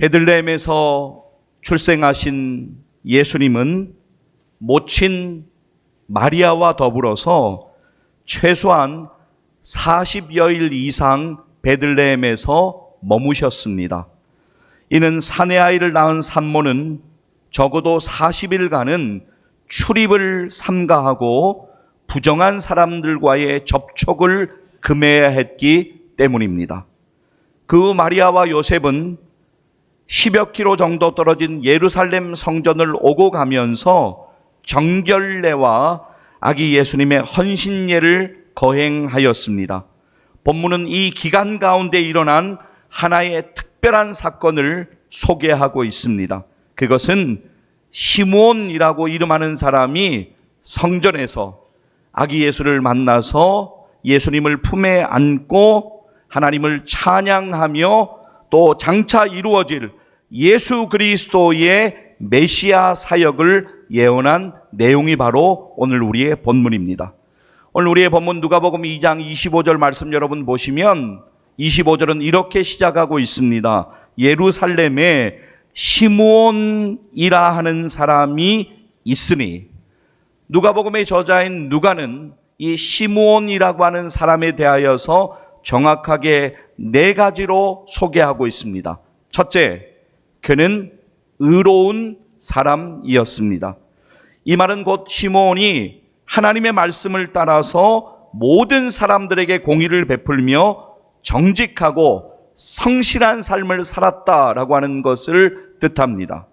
베들레헴에서 출생하신 예수님은 모친 마리아와 더불어서 최소한 40여일 이상 베들레헴에서 머무셨습니다. 이는 사내 아이를 낳은 산모는 적어도 40일간은 출입을 삼가하고 부정한 사람들과의 접촉을 금해야 했기 때문입니다. 그 마리아와 요셉은 10여 킬로 정도 떨어진 예루살렘 성전을 오고 가면서 정결례와 아기 예수님의 헌신예를 거행하였습니다. 본문은 이 기간 가운데 일어난 하나의 특별한 사건을 소개하고 있습니다. 그것은 시므온이라고 이름하는 사람이 성전에서 아기 예수를 만나서 예수님을 품에 안고 하나님을 찬양하며 또 장차 이루어질 예수 그리스도의 메시아 사역을 예언한 내용이 바로 오늘 우리의 본문입니다. 오늘 우리의 본문 누가복음 2장 25절 말씀 여러분 보시면 25절은 이렇게 시작하고 있습니다. 예루살렘에 시므온이라 하는 사람이 있으니, 누가복음의 저자인 누가는 이 시므온이라고 하는 사람에 대하여서 정확하게 4가지로 소개하고 있습니다. 첫째, 그는 의로운 사람이었습니다. 이 말은 곧 시므온이 하나님의 말씀을 따라서 모든 사람들에게 공의를 베풀며 정직하고 성실한 삶을 살았다라고 하는 것을 뜻합니다.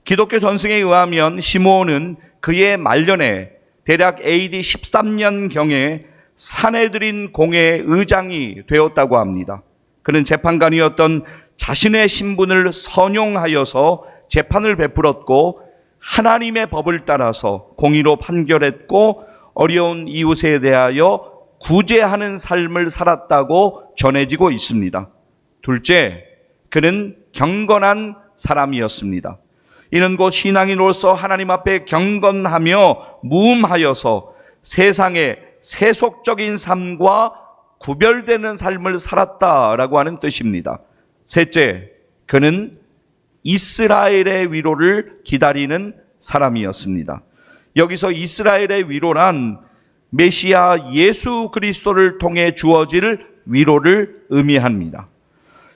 기독교 전승에 의하면 시므온은 그의 말년에 대략 AD 13년경에 산헤드린 공회 의장이 되었다고 합니다. 그는 재판관이었던 자신의 신분을 선용하여서 재판을 베풀었고 하나님의 법을 따라서 공의로 판결했고 어려운 이웃에 대하여 구제하는 삶을 살았다고 전해지고 있습니다. 둘째, 그는 경건한 사람이었습니다. 이는 곧 신앙인으로서 하나님 앞에 경건하며 무음하여서 세상의 세속적인 삶과 구별되는 삶을 살았다라고 하는 뜻입니다. 셋째, 그는 이스라엘의 위로를 기다리는 사람이었습니다. 여기서 이스라엘의 위로란 메시아 예수 그리스도를 통해 주어질 위로를 의미합니다.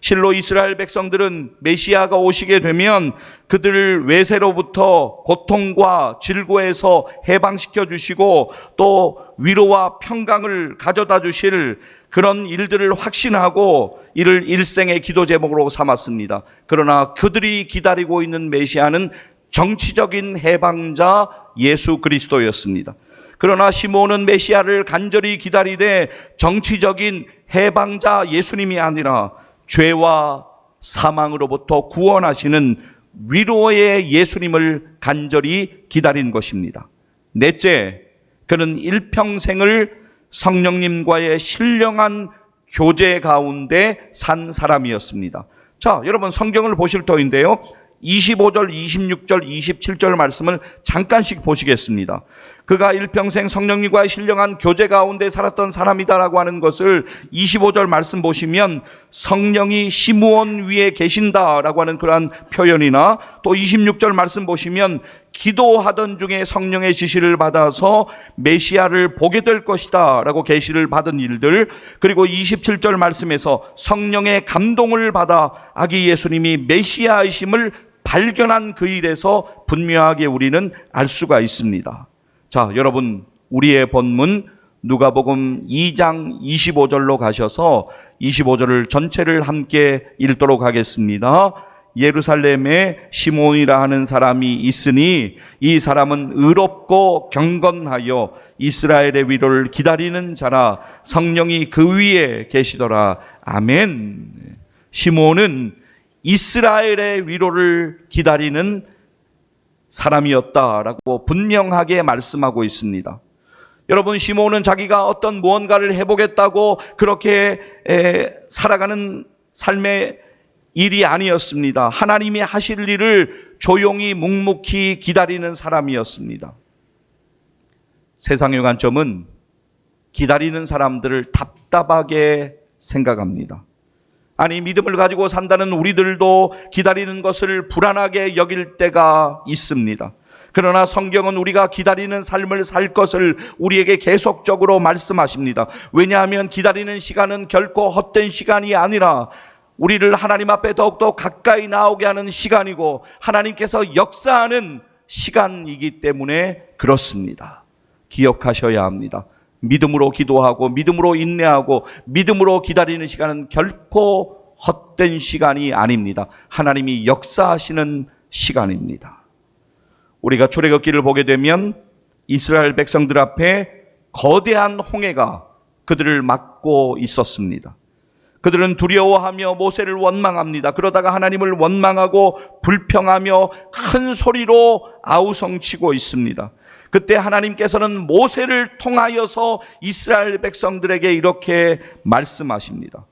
실로 이스라엘 백성들은 메시아가 오시게 되면 그들을 외세로부터 고통과 질고에서 해방시켜 주시고 또 위로와 평강을 가져다 주실 그런 일들을 확신하고 이를 일생의 기도 제목으로 삼았습니다. 그러나 그들이 기다리고 있는 메시아는 정치적인 해방자 예수 그리스도였습니다. 그러나 시므온은 메시아를 간절히 기다리되 정치적인 해방자 예수님이 아니라 죄와 사망으로부터 구원하시는 위로의 예수님을 간절히 기다린 것입니다. 넷째, 그는 일평생을 성령님과의 신령한 교제 가운데 산 사람이었습니다. 자, 여러분 성경을 보실 터인데요. 25절, 26절, 27절 말씀을 잠깐씩 보시겠습니다. 그가 일평생 성령님과의 신령한 교제 가운데 살았던 사람이다라고 하는 것을 25절 말씀 보시면 성령이 시므온 위에 계신다라고 하는 그러한 표현이나 또 26절 말씀 보시면 기도하던 중에 성령의 지시를 받아서 메시아를 보게 될 것이다 라고 계시를 받은 일들, 그리고 27절 말씀에서 성령의 감동을 받아 아기 예수님이 메시아이심을 발견한 그 일에서 분명하게 우리는 알 수가 있습니다. 자, 여러분, 우리의 본문 누가복음 2장 25절로 가셔서 25절을 전체를 함께 읽도록 하겠습니다. 예루살렘에 시므온이라 하는 사람이 있으니 이 사람은 의롭고 경건하여 이스라엘의 위로를 기다리는 자라, 성령이 그 위에 계시더라. 아멘. 시므온은 이스라엘의 위로를 기다리는 사람이었다라고 분명하게 말씀하고 있습니다. 여러분, 시므온은 자기가 어떤 무언가를 해보겠다고 그렇게 살아가는 삶의 일이 아니었습니다. 하나님이 하실 일을 조용히 묵묵히 기다리는 사람이었습니다. 세상의 관점은 기다리는 사람들을 답답하게 생각합니다. 아니, 믿음을 가지고 산다는 우리들도 기다리는 것을 불안하게 여길 때가 있습니다. 그러나 성경은 우리가 기다리는 삶을 살 것을 우리에게 계속적으로 말씀하십니다. 왜냐하면 기다리는 시간은 결코 헛된 시간이 아니라 우리를 하나님 앞에 더욱더 가까이 나오게 하는 시간이고 하나님께서 역사하는 시간이기 때문에 그렇습니다. 기억하셔야 합니다. 믿음으로 기도하고 믿음으로 인내하고 믿음으로 기다리는 시간은 결코 헛된 시간이 아닙니다. 하나님이 역사하시는 시간입니다. 우리가 출애굽기를 보게 되면 이스라엘 백성들 앞에 거대한 홍해가 그들을 막고 있었습니다. 그들은 두려워하며 모세를 원망합니다. 그러다가 하나님을 원망하고 불평하며 큰 소리로 아우성치고 있습니다. 그때 하나님께서는 모세를 통하여서 이스라엘 백성들에게 이렇게 말씀하십니다.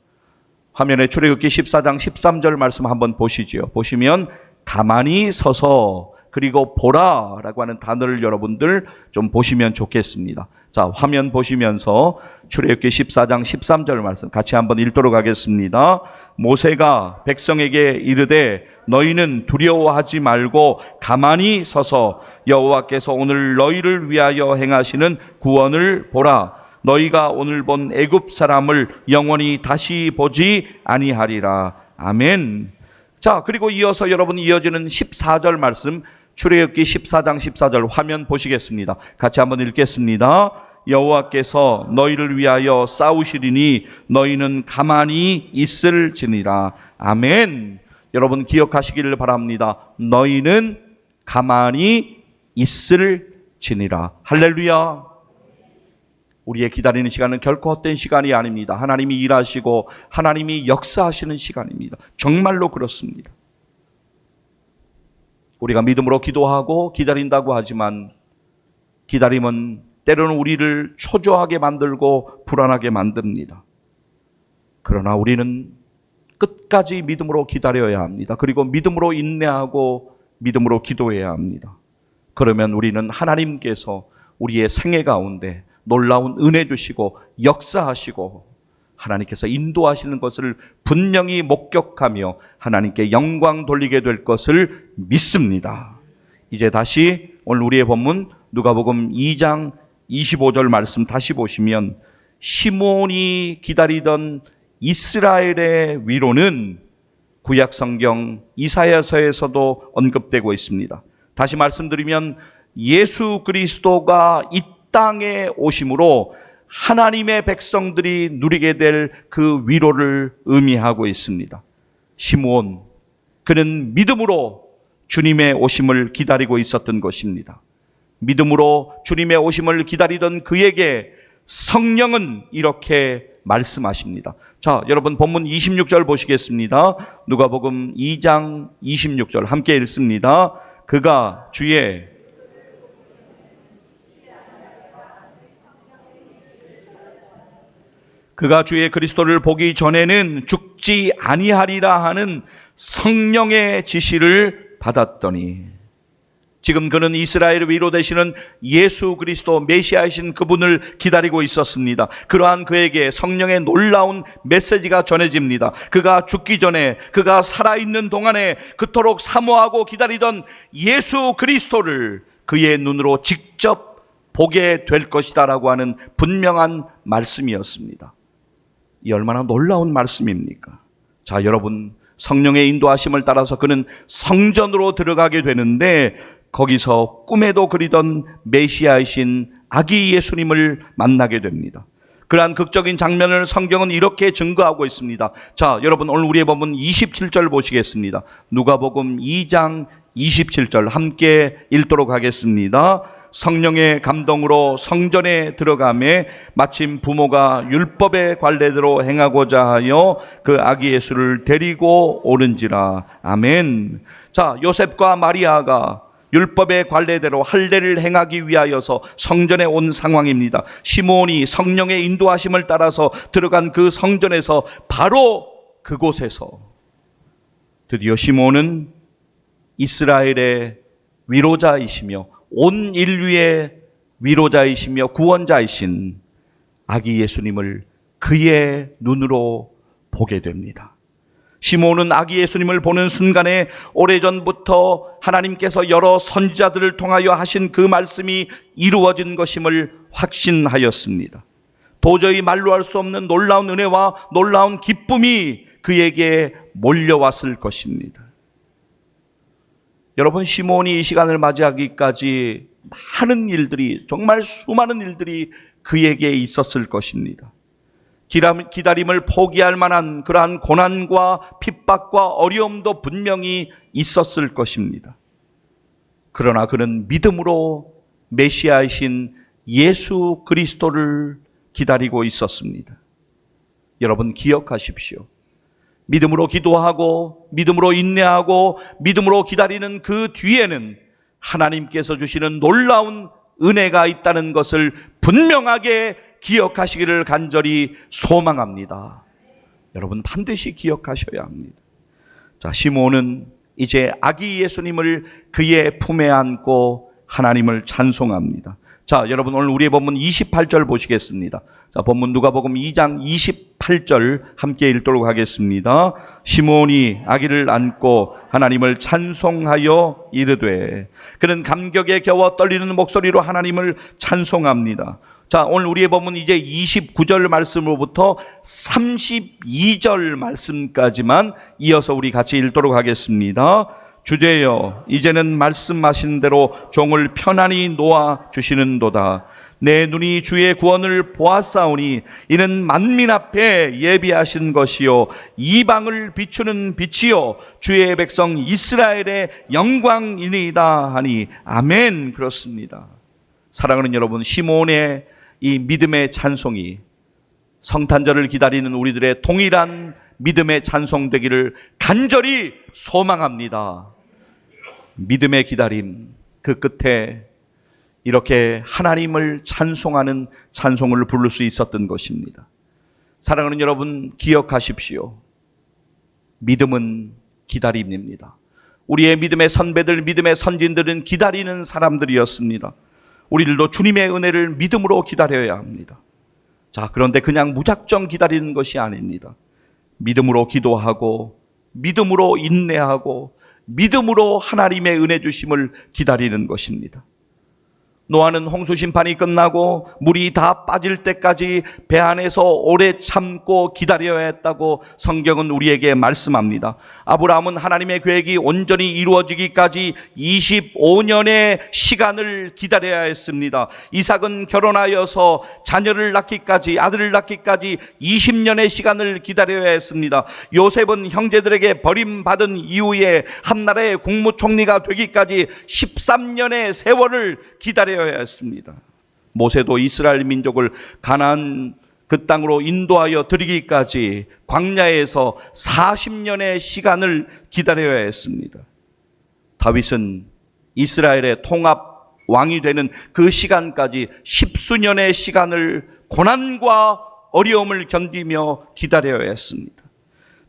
화면에 출애굽기 14장 13절 말씀 한번 보시죠. 보시면 가만히 서서 그리고 보라라고 하는 단어를 여러분들 좀 보시면 좋겠습니다. 자, 화면 보시면서 출애굽기 14장 13절 말씀 같이 한번 읽도록 하겠습니다. 모세가 백성에게 이르되 너희는 두려워하지 말고 가만히 서서 여호와께서 오늘 너희를 위하여 행하시는 구원을 보라. 너희가 오늘 본 애굽 사람을 영원히 다시 보지 아니하리라. 아멘. 자, 그리고 이어서 여러분 이어지는 14절 말씀 출애굽기 14장 14절 화면 보시겠습니다. 같이 한번 읽겠습니다. 여호와께서 너희를 위하여 싸우시리니 너희는 가만히 있을지니라. 아멘. 여러분 기억하시기를 바랍니다. 너희는 가만히 있을지니라. 할렐루야. 우리의 기다리는 시간은 결코 헛된 시간이 아닙니다. 하나님이 일하시고 하나님이 역사하시는 시간입니다. 정말로 그렇습니다. 우리가 믿음으로 기도하고 기다린다고 하지만 기다림은 때로는 우리를 초조하게 만들고 불안하게 만듭니다. 그러나 우리는 끝까지 믿음으로 기다려야 합니다. 그리고 믿음으로 인내하고 믿음으로 기도해야 합니다. 그러면 우리는 하나님께서 우리의 생애 가운데 놀라운 은혜 주시고 역사하시고 하나님께서 인도하시는 것을 분명히 목격하며 하나님께 영광 돌리게 될 것을 믿습니다. 이제 다시 오늘 우리의 본문 누가복음 2장 25절 말씀 다시 보시면 시몬이 기다리던 이스라엘의 위로는 구약 성경 이사야서에서도 언급되고 있습니다. 다시 말씀드리면 예수 그리스도가 이 땅에 오심으로 하나님의 백성들이 누리게 될 그 위로를 의미하고 있습니다. 시므온, 그는 믿음으로 주님의 오심을 기다리고 있었던 것입니다. 믿음으로 주님의 오심을 기다리던 그에게 성령은 이렇게 말씀하십니다. 자, 여러분 본문 26절 보시겠습니다. 누가복음 2장 26절 함께 읽습니다. 그가 주의 그리스도를 보기 전에는 죽지 아니하리라 하는 성령의 지시를 받았더니 지금 그는 이스라엘의 위로 되시는 예수 그리스도 메시아이신 그분을 기다리고 있었습니다. 그러한 그에게 성령의 놀라운 메시지가 전해집니다. 그가 죽기 전에, 그가 살아있는 동안에 그토록 사모하고 기다리던 예수 그리스도를 그의 눈으로 직접 보게 될 것이다라고 하는 분명한 말씀이었습니다. 이 얼마나 놀라운 말씀입니까? 자, 여러분 성령의 인도하심을 따라서 그는 성전으로 들어가게 되는데 거기서 꿈에도 그리던 메시아이신 아기 예수님을 만나게 됩니다. 그러한 극적인 장면을 성경은 이렇게 증거하고 있습니다. 자, 여러분 오늘 우리의 본문 27절 보시겠습니다. 누가복음 2장 27절 함께 읽도록 하겠습니다. 성령의 감동으로 성전에 들어가매 마침 부모가 율법의 관례대로 행하고자 하여 그 아기 예수를 데리고 오는지라. 아멘. 자, 요셉과 마리아가 율법의 관례대로 할례를 행하기 위하여서 성전에 온 상황입니다. 시므온이 성령의 인도하심을 따라서 들어간 그 성전에서 바로 그곳에서 드디어 시므온은 이스라엘의 위로자이시며 온 인류의 위로자이시며 구원자이신 아기 예수님을 그의 눈으로 보게 됩니다. 시므온은 아기 예수님을 보는 순간에 오래전부터 하나님께서 여러 선지자들을 통하여 하신 그 말씀이 이루어진 것임을 확신하였습니다. 도저히 말로 할 수 없는 놀라운 은혜와 놀라운 기쁨이 그에게 몰려왔을 것입니다. 여러분, 시므온이 이 시간을 맞이하기까지 많은 일들이, 정말 수많은 일들이 그에게 있었을 것입니다. 기다림을 포기할 만한 그러한 고난과 핍박과 어려움도 분명히 있었을 것입니다. 그러나 그는 믿음으로 메시아이신 예수 그리스도를 기다리고 있었습니다. 여러분, 기억하십시오. 믿음으로 기도하고 믿음으로 인내하고 믿음으로 기다리는 그 뒤에는 하나님께서 주시는 놀라운 은혜가 있다는 것을 분명하게 기억하시기를 간절히 소망합니다. 여러분, 반드시 기억하셔야 합니다. 자, 시므온은 이제 아기 예수님을 그의 품에 안고 하나님을 찬송합니다. 자, 여러분, 오늘 우리의 본문 28절 보시겠습니다. 자, 본문 누가복음 2장 28절 함께 읽도록 하겠습니다. 시므온이 아기를 안고 하나님을 찬송하여 이르되, 그는 감격에 겨워 떨리는 목소리로 하나님을 찬송합니다. 자, 오늘 우리의 본문 이제 29절 말씀으로부터 32절 말씀까지만 이어서 우리 같이 읽도록 하겠습니다. 주제여, 이제는 말씀하신 대로 종을 편안히 놓아 주시는도다. 내 눈이 주의 구원을 보았사오니 이는 만민 앞에 예비하신 것이요 이방을 비추는 빛이요 주의 백성 이스라엘의 영광이니이다 하니 아멘. 그렇습니다. 사랑하는 여러분, 시므온의 이 믿음의 찬송이 성탄절을 기다리는 우리들의 동일한 믿음의 찬송 되기를 간절히 소망합니다. 믿음의 기다림, 그 끝에 이렇게 하나님을 찬송하는 찬송을 부를 수 있었던 것입니다. 사랑하는 여러분, 기억하십시오. 믿음은 기다림입니다. 우리의 믿음의 선배들, 믿음의 선진들은 기다리는 사람들이었습니다. 우리들도 주님의 은혜를 믿음으로 기다려야 합니다. 자, 그런데 그냥 무작정 기다리는 것이 아닙니다. 믿음으로 기도하고 믿음으로 인내하고 믿음으로 하나님의 은혜 주심을 기다리는 것입니다. 노아는 홍수 심판이 끝나고 물이 다 빠질 때까지 배 안에서 오래 참고 기다려야 했다고 성경은 우리에게 말씀합니다. 아브라함은 하나님의 계획이 온전히 이루어지기까지 25년의 시간을 기다려야 했습니다. 이삭은 결혼하여서 자녀를 낳기까지, 아들을 낳기까지 20년의 시간을 기다려야 했습니다. 요셉은 형제들에게 버림받은 이후에 한 나라의 국무총리가 되기까지 13년의 세월을 기다려야 했습니다. 모세도 이스라엘 민족을 가나안 그 땅으로 인도하여 드리기까지 광야에서 40년의 시간을 기다려야 했습니다. 다윗은 이스라엘의 통합 왕이 되는 그 시간까지 10수년의 시간을 고난과 어려움을 견디며 기다려야 했습니다.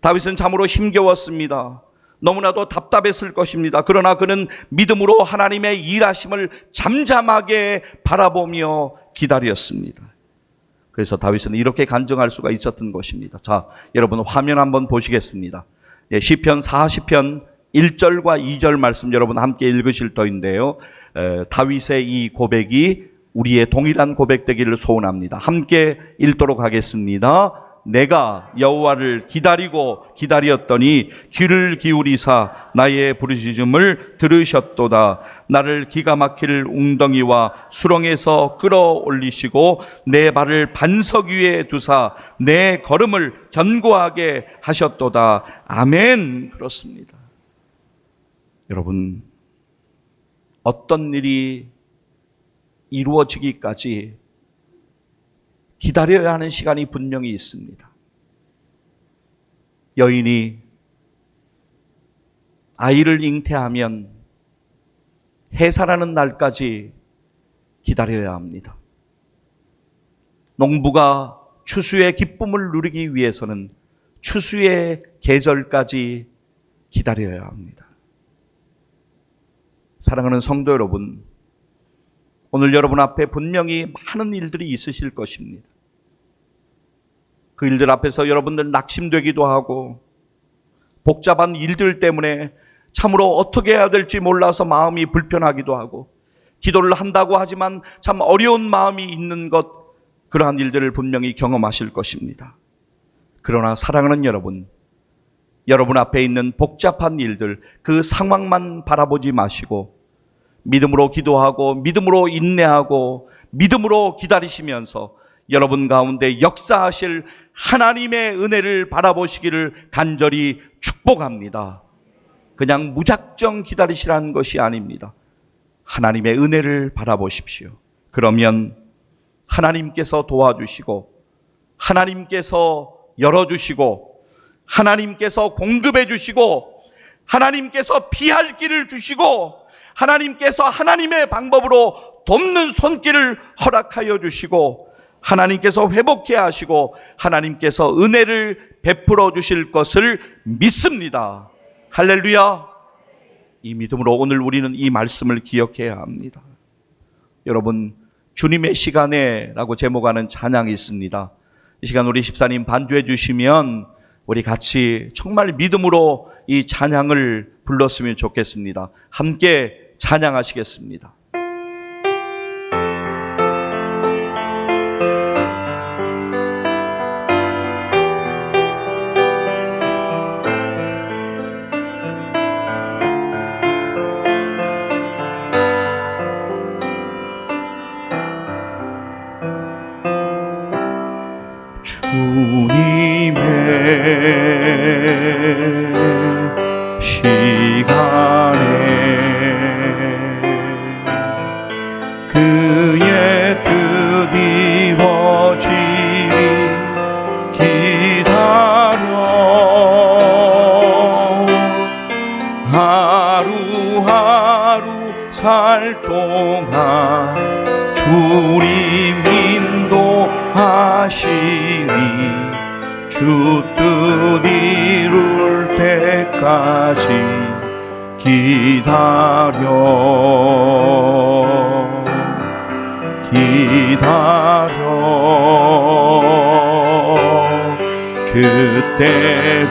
다윗은 참으로 힘겨웠습니다. 너무나도 답답했을 것입니다. 그러나 그는 믿음으로 하나님의 일하심을 잠잠하게 바라보며 기다렸습니다. 그래서 다윗은 이렇게 간증할 수가 있었던 것입니다. 자, 여러분 화면 한번 보시겠습니다. 시편 40편 1절과 2절 말씀 여러분 함께 읽으실 터인데요. 다윗의 이 고백이 우리의 동일한 고백 되기를 소원합니다. 함께 읽도록 하겠습니다. 내가 여호와를 기다리고 기다렸더니 귀를 기울이사 나의 부르짖음을 들으셨도다. 나를 기가 막힐 웅덩이와 수렁에서 끌어올리시고 내 발을 반석 위에 두사 내 걸음을 견고하게 하셨도다. 아멘. 그렇습니다. 여러분, 어떤 일이 이루어지기까지 기다려야 하는 시간이 분명히 있습니다. 여인이 아이를 잉태하면 해산하는 날까지 기다려야 합니다. 농부가 추수의 기쁨을 누리기 위해서는 추수의 계절까지 기다려야 합니다. 사랑하는 성도 여러분, 오늘 여러분 앞에 분명히 많은 일들이 있으실 것입니다. 그 일들 앞에서 여러분들 낙심되기도 하고 복잡한 일들 때문에 참으로 어떻게 해야 될지 몰라서 마음이 불편하기도 하고, 기도를 한다고 하지만 참 어려운 마음이 있는 것, 그러한 일들을 분명히 경험하실 것입니다. 그러나 사랑하는 여러분, 여러분 앞에 있는 복잡한 일들, 그 상황만 바라보지 마시고 믿음으로 기도하고 믿음으로 인내하고 믿음으로 기다리시면서 여러분 가운데 역사하실 하나님의 은혜를 바라보시기를 간절히 축복합니다. 그냥 무작정 기다리시라는 것이 아닙니다. 하나님의 은혜를 바라보십시오. 그러면 하나님께서 도와주시고, 하나님께서 열어주시고, 하나님께서 공급해 주시고, 하나님께서 피할 길을 주시고, 하나님께서 하나님의 방법으로 돕는 손길을 허락하여 주시고, 하나님께서 회복해 하시고, 하나님께서 은혜를 베풀어 주실 것을 믿습니다. 할렐루야. 이 믿음으로 오늘 우리는 이 말씀을 기억해야 합니다. 여러분, 주님의 시간에 라고 제목하는 찬양이 있습니다. 이 시간 우리 집사님 반주해 주시면 우리 같이 정말 믿음으로 이 찬양을 불렀으면 좋겠습니다. 함께 찬양하시겠습니다. 주님의 시간에 그의 뜻 이루어지리 기다려 하루하루 살 동안 주님 인도하시니 주 뜻 이룰 때까지 기다려 그때를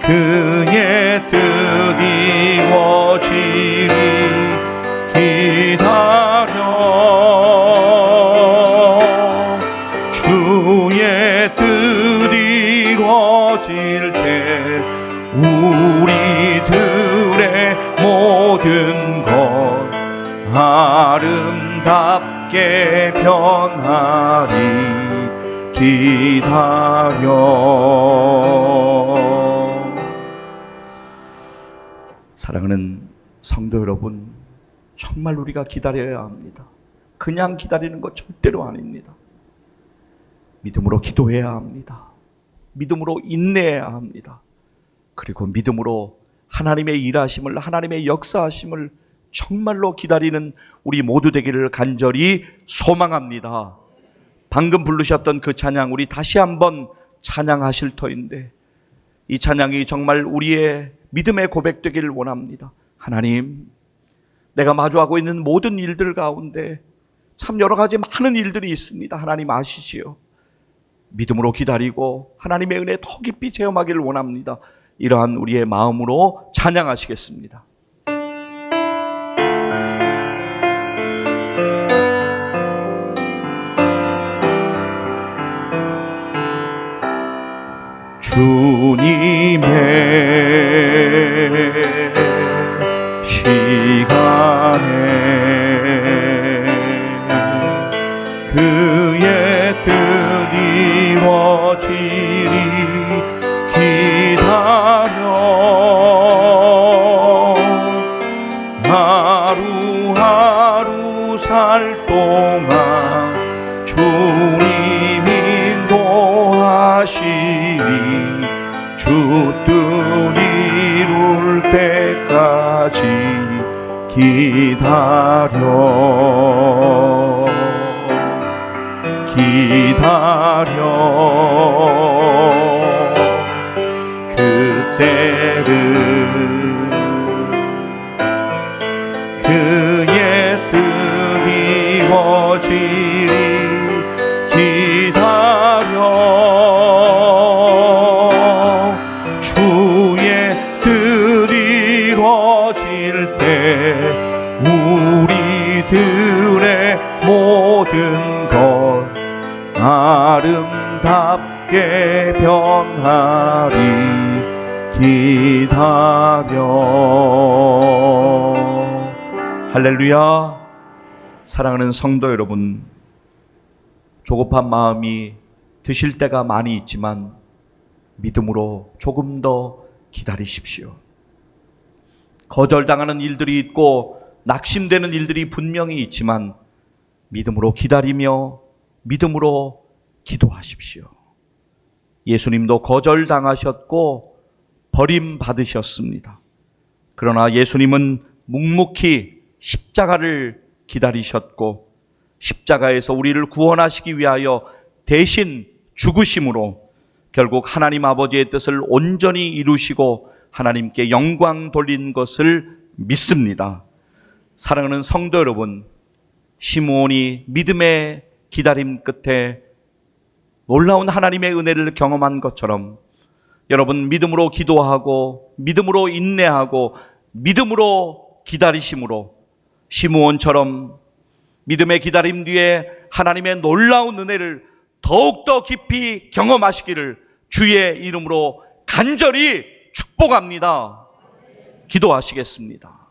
그의 뜻 이루어지리 기다려 주의 뜻 이루어질 때 우리들의 모든 것 아름답게 변하리 기다려. 사랑하는 성도 여러분, 정말 우리가 기다려야 합니다. 그냥 기다리는 것 절대로 아닙니다. 믿음으로 기도해야 합니다. 믿음으로 인내해야 합니다. 그리고 믿음으로 하나님의 일하심을, 하나님의 역사하심을 정말로 기다리는 우리 모두 되기를 간절히 소망합니다. 방금 부르셨던 그 찬양, 우리 다시 한번 찬양하실 터인데, 이 찬양이 정말 우리의 믿음의 고백되기를 원합니다. 하나님, 내가 마주하고 있는 모든 일들 가운데 참 여러 가지 많은 일들이 있습니다. 하나님 아시지요. 믿음으로 기다리고 하나님의 은혜 더 깊이 체험하기를 원합니다. 이러한 우리의 마음으로 찬양하시겠습니다. 주님의 시간에 그의 뜻 이루어지리 기다려 하루하루 살 동안 주님 인도하시리 주 뜻 이룰 때까지 기다려 그때를 그의 뜻 이루어지리 기다려 아름답게 변하리 기다려. 할렐루야. 사랑하는 성도 여러분, 조급한 마음이 드실 때가 많이 있지만 믿음으로 조금 더 기다리십시오. 거절당하는 일들이 있고 낙심되는 일들이 분명히 있지만 믿음으로 기다리며 믿음으로 기도하십시오. 예수님도 거절당하셨고 버림받으셨습니다. 그러나 예수님은 묵묵히 십자가를 기다리셨고 십자가에서 우리를 구원하시기 위하여 대신 죽으심으로 결국 하나님 아버지의 뜻을 온전히 이루시고 하나님께 영광 돌린 것을 믿습니다. 사랑하는 성도 여러분, 시므온이 믿음의 기다림 끝에 놀라운 하나님의 은혜를 경험한 것처럼 여러분 믿음으로 기도하고 믿음으로 인내하고 믿음으로 기다리심으로 시므온처럼 믿음의 기다림 뒤에 하나님의 놀라운 은혜를 더욱더 깊이 경험하시기를 주의 이름으로 간절히 축복합니다. 기도하시겠습니다.